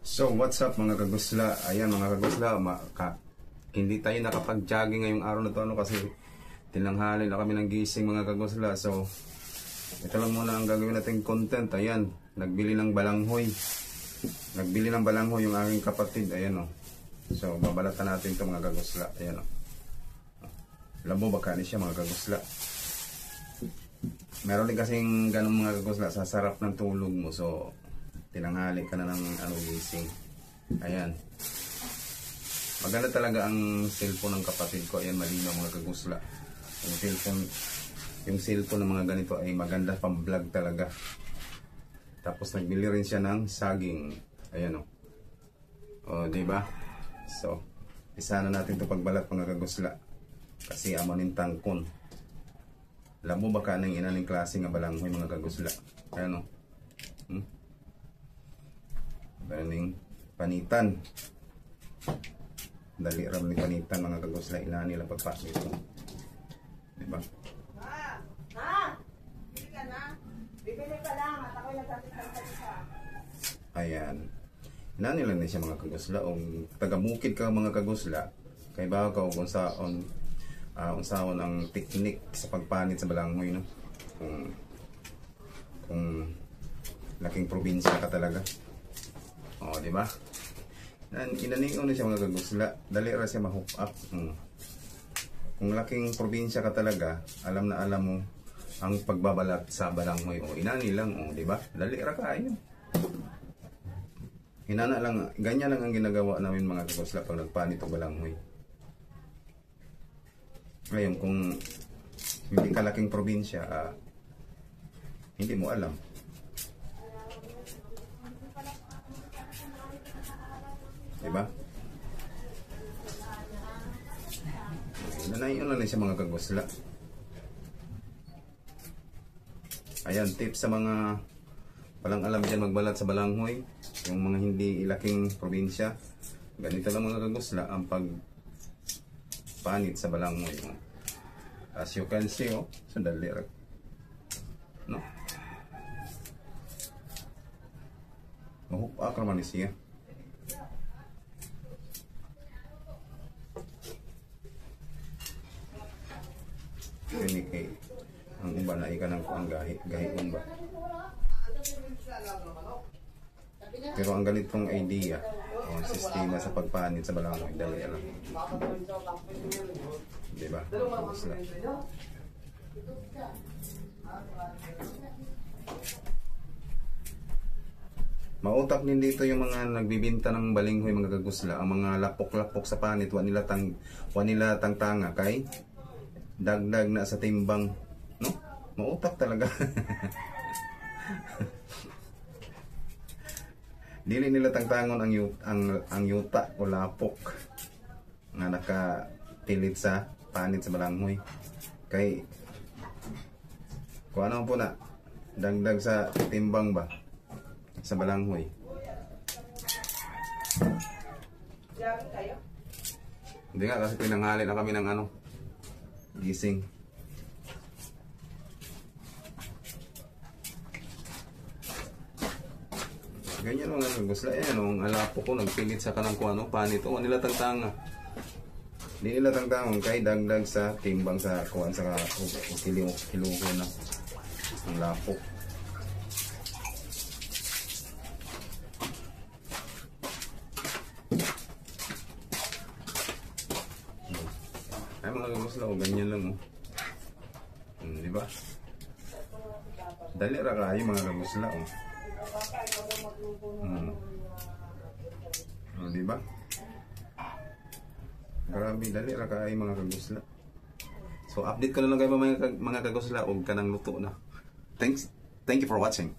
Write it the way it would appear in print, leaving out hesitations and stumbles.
So what's up mga kagusla? Ayan mga kagusla, hindi tayo nakapag-jogging ngayong araw na to kasi tinanghali na kami ng gising mga kagusla. So ito lang muna ang gagawin nating content. Ayan, nagbili ng balanghoy. Nagbili ng balanghoy yung aking kapatid. Ayan o. So babalatan natin ito mga kagusla. Ayan o. Labo baka ni siya mga kagusla. Meron din kasing ganun mga kagusla sa sarap ng tulog mo. So tinanghali ka na ng gising. Ayan. Maganda talaga ang cellphone ng kapatid ko. Ayan, malinaw mga kagusla. Yung cellphone ng mga ganito ay maganda pang vlog talaga. Tapos nagbili rin siya ng saging. Ayan o. O, diba? So, isa na natin ito pagbalat mga kagusla. Kasi amanin tangkon. Labo baka nang inaning klase nga balanghoy mga kagusla. Ayan o. Baling panitan. Dali ram ni panitan mga kagusla. Ina nila pagpasok ito. Diba? Bili ka na? Bibili ka lang at ako'y nagsasalita. Ayan. Ina nila na siya mga kagusla. O taga-bukid ka mga kagusla. Kay ba ka kung saan unsaon ang teknik sa pagpanit sa balanghoy, no? Kung laking probinsya ka talaga. O, di ba? Inaningon na siya mga kagusla. Dali ra siya ma-hook up. Kung laking probinsya ka talaga, alam na alam mo ang pagbabalat sa balanghoy. O, inani lang. O, di ba? Dali ra kayo. Inana lang. Ganyan lang ang ginagawa namin mga kagusla pag nagpanit o balanghoy. Ngayon, kung hindi ka laking probinsya, hindi mo alam. Diba? Nanayon na siya mga kagusla. Ayan, tips sa mga walang alam dyan magbalat sa balanghoy. Yung mga hindi laking probinsya. Ganito lang mga kagusla ang pagpanit sa balanghoy. As you can see, sandali rin. No? Mahupak naman siya. Ini kay ang iba na ika ng kuang gahi ba. Pero ang ganitong idea o sistema sa pagpanit sa balanghoy dali lang. Diba? Mautak din dito yung mga nagbibinta ng balinghoy mga kagusla. Ang mga lapok-lapok sa panit, wa nila tangtanga kay dagdag na sa timbang, no? Mautak talaga. Dili nila tangtangon ang yuta o lapok nga nakapilit sa panit sa balanghoy. Kay kung ano po na dagdag sa timbang ba sa balanghoy. Hindi nga kasi tinanghali na kami ng gising. Ganyan mga kagusla. Ayan, ang alapo ko nagpilit sa kanang kuano panit. O nila tangtanga. Hindi nila tangtangon kay dagdag sa timbang sa kuan sa kilo na ang lapok. Ay mga kagusla, ganyan lang di ba? Dali ra kayo mga kagusla di ba? Grabe, dali ra kayo mga kagusla. So update ko na lang kayo mga kagusla og kanang luto na. Thank you for watching.